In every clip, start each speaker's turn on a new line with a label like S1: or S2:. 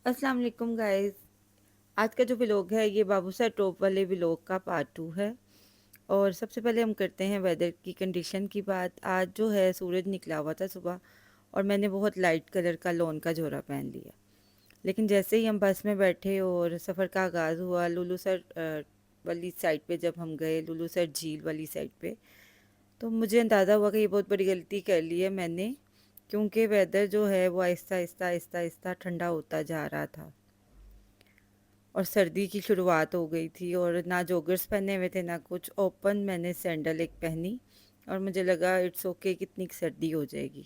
S1: अस्सलाम वालेकुम गाइस। आज का जो व्लॉग है ये बाबूसर टॉप वाले व्लॉग का पार्ट 2 है। और सबसे पहले हम करते हैं वेदर की कंडीशन की बात। आज जो है सूरज निकला हुआ था सुबह, और मैंने बहुत लाइट कलर का लॉन का जोड़ा पहन लिया। लेकिन जैसे ही हम बस में बैठे और सफ़र का आगाज़ हुआ लुलू सर वाली साइड पे, जब हम गए लुलू सर झील वाली साइड पे, तो मुझे अंदाज़ा हुआ कि ये बहुत बड़ी गलती कर ली है मैंने, क्योंकि वेदर जो है वो आहिस्ता आहिस्ता आहिस्ता आहिस्ता ठंडा होता जा रहा था और सर्दी की शुरुआत हो गई थी। और ना जॉगर्स पहने हुए थे ना कुछ, ओपन मैंने सैंडल एक पहनी और मुझे लगा इट्स ओके, कितनी सर्दी हो जाएगी।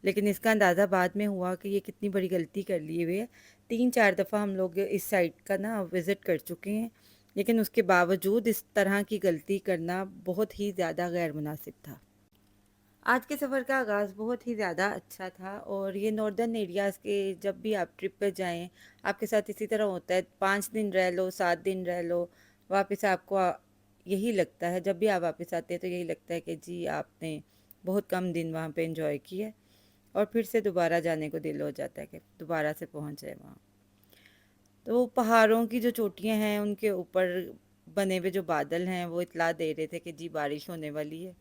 S1: लेकिन इसका अंदाज़ा बाद में हुआ कि ये कितनी बड़ी गलती कर लिए हुए है। 3-4 दफ़ा हम लोग इस साइड का ना विज़िट कर चुके हैं, लेकिन उसके बावजूद इस तरह की गलती करना बहुत ही ज़्यादा गैर मुनासिब था। आज के सफ़र का आगाज़ बहुत ही ज़्यादा अच्छा था। और ये नॉर्दर्न एरियाज़ के, जब भी आप ट्रिप पे जाएं आपके साथ इसी तरह होता है। 5 दिन रह लो, 7 दिन रह लो, वापस आपको यही लगता है, जब भी आप वापस आते हैं तो यही लगता है कि जी आपने बहुत कम दिन वहाँ पे एंजॉय किए, और फिर से दोबारा जाने को दिल हो जाता है कि दोबारा से पहुँच जाए वहाँ। तो पहाड़ों की जो चोटियाँ हैं उनके ऊपर बने हुए जो बादल हैं वो इतला दे रहे थे कि जी बारिश होने वाली है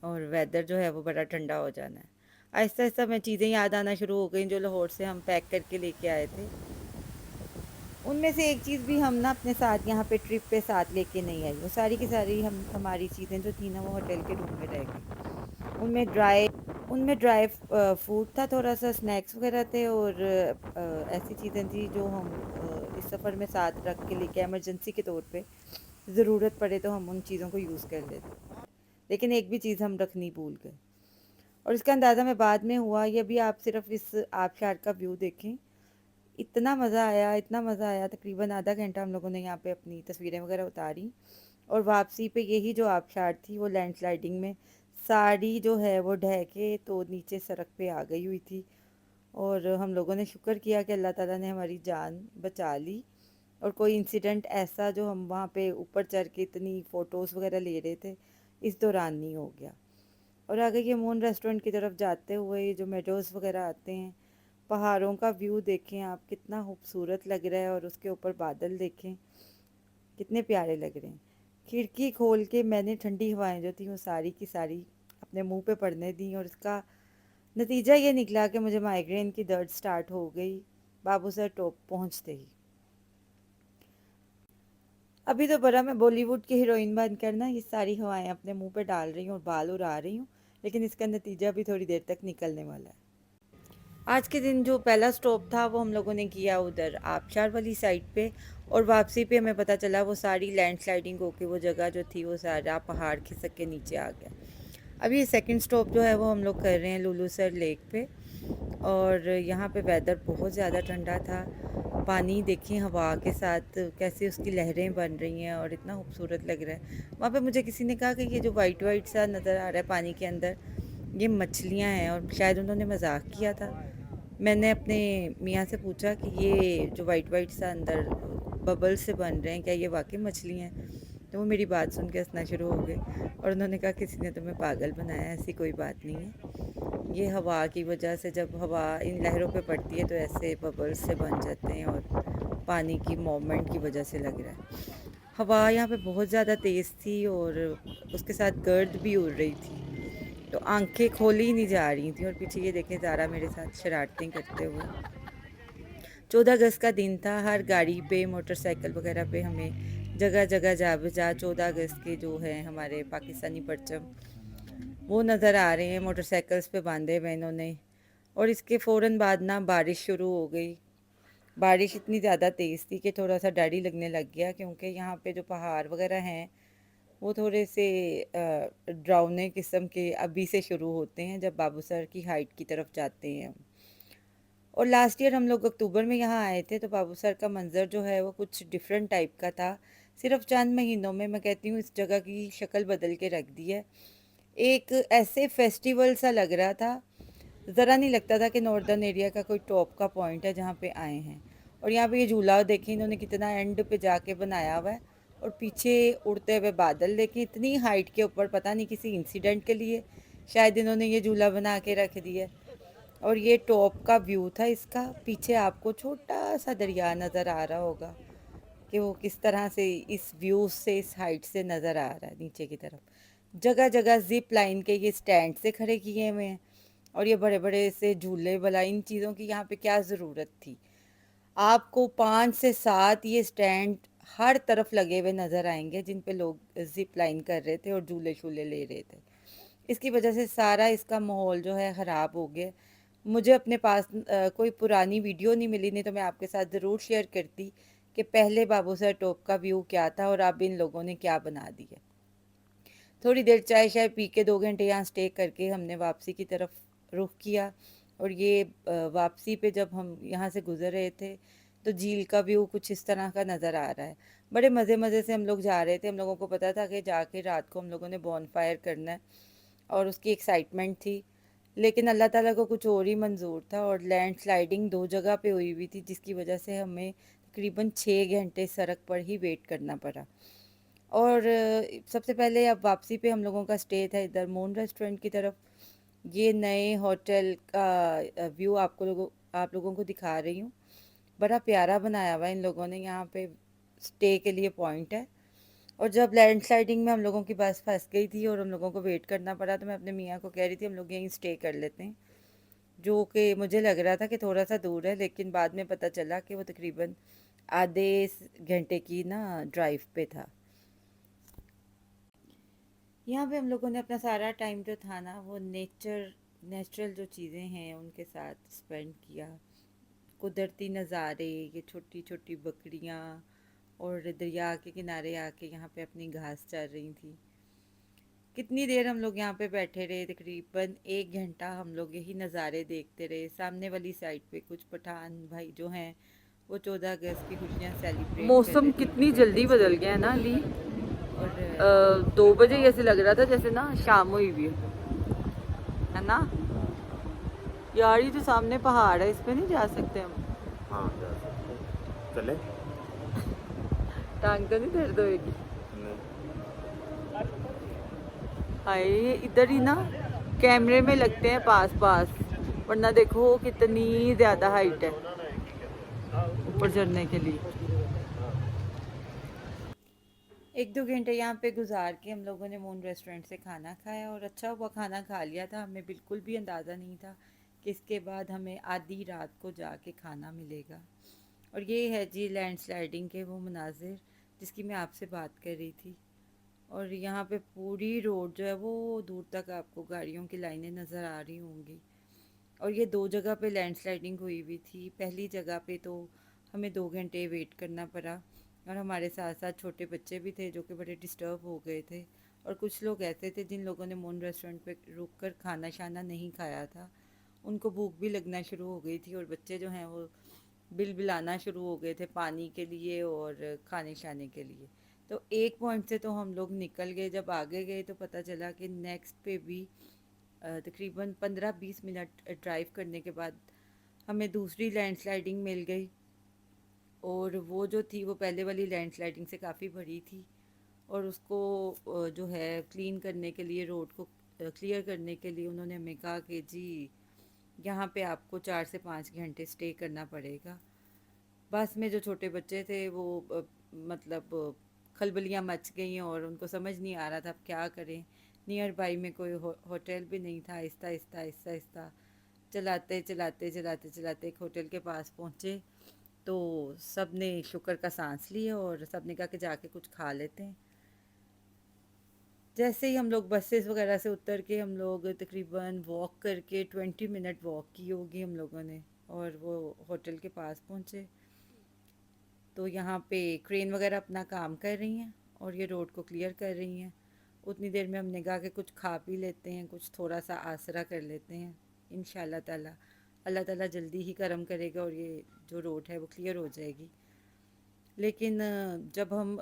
S1: और वेदर जो है वो बड़ा ठंडा हो जाना है। आहिस्ता आहिस्ता मैं चीज़ें याद आना शुरू हो गई जो लाहौर से हम पैक करके लेके आए थे। उनमें से एक चीज़ भी हम ना अपने साथ यहाँ पे ट्रिप पे साथ लेके नहीं आई। वो सारी की सारी हम हमारी चीज़ें जो थी ना वो होटल के रूम में रह गई। उनमें ड्राई फूड था, थोड़ा सा स्नैक्स वगैरह थे, और ऐसी चीज़ें थी जो हम इस सफ़र में साथ रख के लेके इमरजेंसी के तौर पे ज़रूरत पड़े तो हम उन चीज़ों को यूज़ कर लेते। लेकिन एक भी चीज़ हम रखनी भूल गए, और इसका अंदाज़ा मैं बाद में हुआ। ये भी आप सिर्फ इस आबशार का व्यू देखें, इतना मज़ा आया, इतना मज़ा आया। तकरीबन आधा घंटा हम लोगों ने यहाँ पे अपनी तस्वीरें वगैरह उतारी, और वापसी पे यही जो आबशार थी वो लैंडस्लाइडिंग में साड़ी जो है वो ढह के तो नीचे सड़क पे आ गई हुई थी। और हम लोगों ने शुक्र किया कि अल्लाह ताला ने हमारी जान बचा ली, और कोई इंसिडेंट ऐसा जो हम वहाँ पे ऊपर चढ़ के इतनी फ़ोटोज़ वगैरह ले रहे थे इस दौरान नहीं हो गया। और आगे ये मून रेस्टोरेंट की तरफ जाते हुए ये जो मेडोज़ वगैरह आते हैं, पहाड़ों का व्यू देखें आप, कितना खूबसूरत लग रहा है। और उसके ऊपर बादल देखें कितने प्यारे लग रहे हैं। खिड़की खोल के मैंने ठंडी हवाएं जो थी वो सारी की सारी अपने मुंह पे पड़ने दी, और इसका नतीजा ये निकला कि मुझे माइग्रेन की दर्द स्टार्ट हो गई बाबूसर टॉप पहुंचते ही। अभी तो बड़ा मैं बॉलीवुड की हीरोइन बनकर ना ये सारी हवाएं अपने मुंह पे डाल रही हूँ और बाल उड़ा रही हूँ, लेकिन इसका नतीजा भी थोड़ी देर तक निकलने वाला है। आज के दिन जो पहला स्टॉप था वो हम लोगों ने किया उधर आबशार वाली साइड पे, और वापसी पे हमें पता चला वो सारी लैंडस्लाइडिंग होके वो जगह जो थी वो सारा पहाड़ खिसक के नीचे आ गया। अभी सेकंड स्टॉप जो है वो हम लोग कर रहे हैं लुलू सर लेक पे, और यहाँ पे वेदर बहुत ज़्यादा ठंडा था। पानी देखें हवा के साथ कैसे उसकी लहरें बन रही हैं और इतना खूबसूरत लग रहा है। वहाँ पे मुझे किसी ने कहा कि ये जो वाइट वाइट सा नज़र आ रहा है पानी के अंदर, ये मछलियाँ हैं, और शायद उन्होंने मजाक किया था। मैंने अपने मियाँ से पूछा कि ये जो वाइट वाइट सा अंदर बबल से बन रहे हैं क्या ये वाकई मछली हैं? तो वो मेरी बात सुन के हंसना शुरू हो गए, और उन्होंने कहा किसी ने तुम्हें पागल बनाया, ऐसी कोई बात नहीं है। ये हवा की वजह से जब हवा इन लहरों पे पड़ती है तो ऐसे बबल्स से बन जाते हैं, और पानी की मूवमेंट की वजह से लग रहा है। हवा यहाँ पे बहुत ज़्यादा तेज़ थी, और उसके साथ गर्द भी उड़ रही थी, तो आंखें खोली ही नहीं जा रही थी। और पीछे ये देखें ज़ारा मेरे साथ शरारतें करते हुए। 14 अगस्त का दिन था। हर गाड़ी पे मोटरसाइकिल वगैरह पे हमें जगह जगह जा बजा 14 अगस्त के जो है हमारे पाकिस्तानी परचम वो नज़र आ रहे हैं मोटरसाइकिल्स पे बांधे हुए इन्होंने। और इसके फ़ौरन बाद ना बारिश शुरू हो गई। बारिश इतनी ज़्यादा तेज़ थी कि थोड़ा सा डर ही लगने लग गया, क्योंकि यहाँ पे जो पहाड़ वगैरह हैं वो थोड़े से ड्राउने किस्म के अभी से शुरू होते हैं जब बाबूसर की हाइट की तरफ जाते हैं। और लास्ट ईयर हम लोग अक्टूबर में यहाँ आए थे, तो बाबूसर का मंज़र जो है वो कुछ डिफरेंट टाइप का था। सिर्फ चंद महीनों में मैं कहती हूँ इस जगह की शक्ल बदल के रख दी है। एक ऐसे फेस्टिवल सा लग रहा था, ज़रा नहीं लगता था कि नॉर्दर्न एरिया का कोई टॉप का पॉइंट है जहाँ पे आए हैं। और यहाँ पे ये झूला देखें इन्होंने कितना एंड पे जाके बनाया हुआ है, और पीछे उड़ते हुए बादल देखें इतनी हाइट के ऊपर, पता नहीं किसी इंसिडेंट के लिए शायद इन्होंने ये झूला बना के रख दिया है। اور یہ ٹاپ کا ویو تھا اس کا. پیچھے آپ کو چھوٹا سا دریا نظر آ رہا ہوگا کہ وہ کس طرح سے اس ویو سے اس ہائٹ سے نظر آ رہا ہے نیچے کی طرف. جگہ جگہ زپ لائن کے یہ سٹینڈ سے کھڑے کیے ہوئے ہیں. اور یہ بڑے بڑے سے جھولے بلا ان چیزوں کی یہاں پہ کیا ضرورت تھی. آپ کو 5 سے 7 یہ سٹینڈ ہر طرف لگے ہوئے نظر آئیں گے جن پہ لوگ زپ لائن کر رہے تھے اور جھولے شولے لے رہے تھے. اس کی وجہ سے سارا اس کا ماحول جو ہے خراب ہو گیا. مجھے اپنے پاس کوئی پرانی ویڈیو نہیں ملی، نہیں تو میں آپ کے ساتھ ضرور شیئر کرتی کہ پہلے بابو سر ٹوپ کا ویو کیا تھا اور اب ان لوگوں نے کیا بنا دیا. تھوڑی دیر چائے شائے پی کے 2 گھنٹے یہاں سٹے کر کے ہم نے واپسی کی طرف رخ کیا. اور یہ واپسی پہ جب ہم یہاں سے گزر رہے تھے تو جھیل کا ویو کچھ اس طرح کا نظر آ رہا ہے. بڑے مزے مزے سے ہم لوگ جا رہے تھے. ہم لوگوں کو پتا تھا کہ جا کے رات کو ہم لوگوں نے بون فائر کرنا ہے اور اس کی ایکسائٹمنٹ تھی. لیکن اللہ تعالیٰ کو کچھ اور ہی منظور تھا اور لینڈ سلائیڈنگ 2 جگہ پہ ہوئی ہوئی تھی جس کی وجہ سے ہمیں تقریباً 6 گھنٹے سڑک پر ہی ویٹ کرنا پڑا. اور سب سے پہلے اب واپسی پہ ہم لوگوں کا سٹے تھا ادھر مون ریسٹورنٹ کی طرف. یہ نئے ہوٹل کا ویو آپ لوگوں کو دکھا رہی ہوں. بڑا پیارا بنایا ہوا ان لوگوں نے. یہاں پہ سٹے کے لیے پوائنٹ ہے. اور جب لینڈ سلائیڈنگ میں ہم لوگوں کی بس پھنس گئی تھی اور ہم لوگوں کو ویٹ کرنا پڑا تو میں اپنے میاں کو کہہ رہی تھی ہم لوگ یہیں سٹے کر لیتے ہیں، جو کہ مجھے لگ رہا تھا کہ تھوڑا سا دور ہے، لیکن بعد میں پتہ چلا کہ وہ تقریباً آدھے گھنٹے کی ڈرائیو پہ تھا. یہاں پہ ہم لوگوں نے اپنا سارا ٹائم جو تھا نا وہ نیچرل جو چیزیں ہیں ان کے ساتھ اسپینڈ کیا. قدرتی نظارے، یہ چھوٹی چھوٹی بکریاں اور دریا کے کنارے آ کے یہاں پہ اپنی گھاس چر رہی تھیں. کتنی دیر ہم لوگ یہاں پہ بیٹھے رہے، تقریباً 1 گھنٹہ ہم لوگ یہی نظارے دیکھتے رہے. سامنے والی سائڈ پہ کچھ پٹھان بھائی جو ہیں وہ 14 اگست کی خوشیاں سیلیبریٹ کر
S2: موسم
S1: رہے تھے
S2: کتنی جلدی
S1: انڈیپینڈنس ڈے
S2: بدل گیا
S1: کی.
S2: ہے نا علی.
S1: اور
S2: 2 بجے ایسے لگ رہا تھا جیسے نا شام ہوئی ہوئی ہے نا. یار یہ جو سامنے پہاڑ ہے اس پہ نہیں جا سکتے ہم؟
S3: ہاں جا سکتے چلے.
S2: ٹانگ تو نہیں درد ہوئے گی؟
S3: نہیں
S2: ہائے ادھر ہی نا کیمرے میں لگتے ہیں پاس پاس، ورنہ دیکھو کتنی زیادہ ہائٹ ہے اوپر چڑھنے کے لیے.
S1: 1-2 گھنٹے یہاں پہ گزار کے ہم لوگوں نے مون ریسٹورنٹ سے کھانا کھایا اور اچھا ہوا کھانا کھا لیا تھا. ہمیں بالکل بھی اندازہ نہیں تھا کہ اس کے بعد ہمیں آدھی رات کو جا کے کھانا ملے گا. اور یہ ہے جی لینڈ سلائیڈنگ کے وہ مناظر جس کی میں آپ سے بات کر رہی تھی. اور یہاں پہ پوری روڈ جو ہے وہ دور تک آپ کو گاڑیوں کی لائنیں نظر آ رہی ہوں گی. اور یہ 2 جگہ پہ لینڈ سلائیڈنگ ہوئی ہوئی تھی. پہلی جگہ پہ تو ہمیں 2 گھنٹے ویٹ کرنا پڑا اور ہمارے ساتھ ساتھ چھوٹے بچے بھی تھے جو کہ بڑے ڈسٹرب ہو گئے تھے. اور کچھ لوگ ایسے تھے جن لوگوں نے مون ریسٹورنٹ پہ رک کر کھانا شانا نہیں کھایا تھا. ان کو بھوک بھی لگنا شروع ہو گئی تھی اور بچے جو ہیں وہ بل بلانا شروع ہو گئے تھے پانی کے لیے اور کھانے شانے کے لیے. تو ایک پوائنٹ سے تو ہم لوگ نکل گئے. جب آگے گئے تو پتہ چلا کہ نیکسٹ پہ بھی تقریباً 15-20 منٹ ڈرائیو کرنے کے بعد ہمیں دوسری لینڈ سلائیڈنگ مل گئی. اور وہ جو تھی وہ پہلے والی لینڈ سلائیڈنگ سے کافی بڑی تھی اور اس کو جو ہے کلین کرنے کے لیے، روڈ کو کلیئر کرنے کے لیے انہوں نے ہمیں کہا کہ جی یہاں پہ آپ کو 4 سے 5 گھنٹے سٹے کرنا پڑے گا. بس میں جو چھوٹے بچے تھے وہ مطلب کھلبلیاں مچ گئیں اور ان کو سمجھ نہیں آ رہا تھا اب کیا کریں. نیئر بائی میں کوئی ہوٹل بھی نہیں تھا. آہستہ آہستہ آہستہ آہستہ چلاتے چلاتے چلاتے چلاتے ایک ہوٹل کے پاس پہنچے تو سب نے شکر کا سانس لیا اور سب نے کہا کہ جا کے کچھ کھا لیتے ہیں. جیسے ہی ہم لوگ بسیز وغیرہ سے اتر کے ہم لوگ تقریباً واک کر کے 20 منٹ واک کی ہوگی ہم لوگوں نے اور وہ ہوٹل کے پاس پہنچے تو یہاں پہ کرین وغیرہ اپنا کام کر رہی ہیں اور یہ روڈ کو کلیئر کر رہی ہیں. اتنی دیر میں ہم نے کہا کہ کچھ کھا پی لیتے ہیں، کچھ تھوڑا سا آسرا کر لیتے ہیں. انشاءاللہ تعالی اللہ تعالیٰ جلدی ہی کرم کرے گا اور یہ جو روڈ ہے وہ کلیئر ہو جائے گی. لیکن جب ہم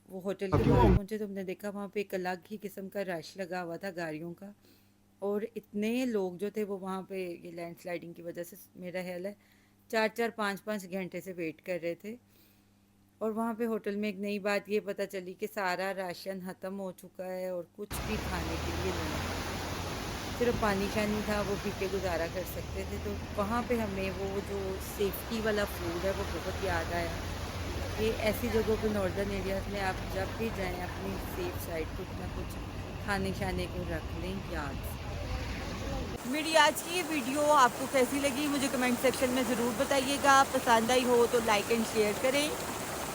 S1: وہ ہوٹل کے پاس پہنچے تو ہم نے دیکھا وہاں پہ ایک الگ ہی قسم کا رش لگا ہوا تھا گاڑیوں کا. اور اتنے لوگ جو تھے وہ وہاں پہ یہ لینڈ سلائیڈنگ کی وجہ سے میرا خیال ہے 4-4 5-5 گھنٹے سے ویٹ کر رہے تھے. اور وہاں پہ ہوٹل میں ایک نئی بات یہ پتہ چلی کہ سارا راشن ختم ہو چکا ہے اور کچھ بھی کھانے کے لیے نہیں. सिर्फ पानी शानी था, वो पी के गुजारा कर सकते थे। तो वहाँ पे हमें वो जो सेफ्टी वाला फूड है वो बहुत याद आया कि ऐसी जगहों पे नॉर्दर्न एरियाज़ में आप जब भी जाएं अपनी सेफ साइड कुछ ना कुछ खाने शाने को रख लें याद।
S2: मेरी आज की ये वीडियो आपको कैसी लगी मुझे कमेंट सेक्शन में ज़रूर बताइएगा। पसंद आई हो तो लाइक एंड शेयर करें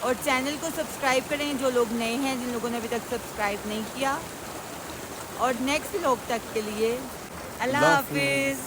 S2: और चैनल को सब्सक्राइब करें जो लोग नए हैं, जिन लोगों ने अभी तक सब्सक्राइब नहीं किया। और नेक्स्ट व्लॉग तक के लिए अल्लाह हाफिज़।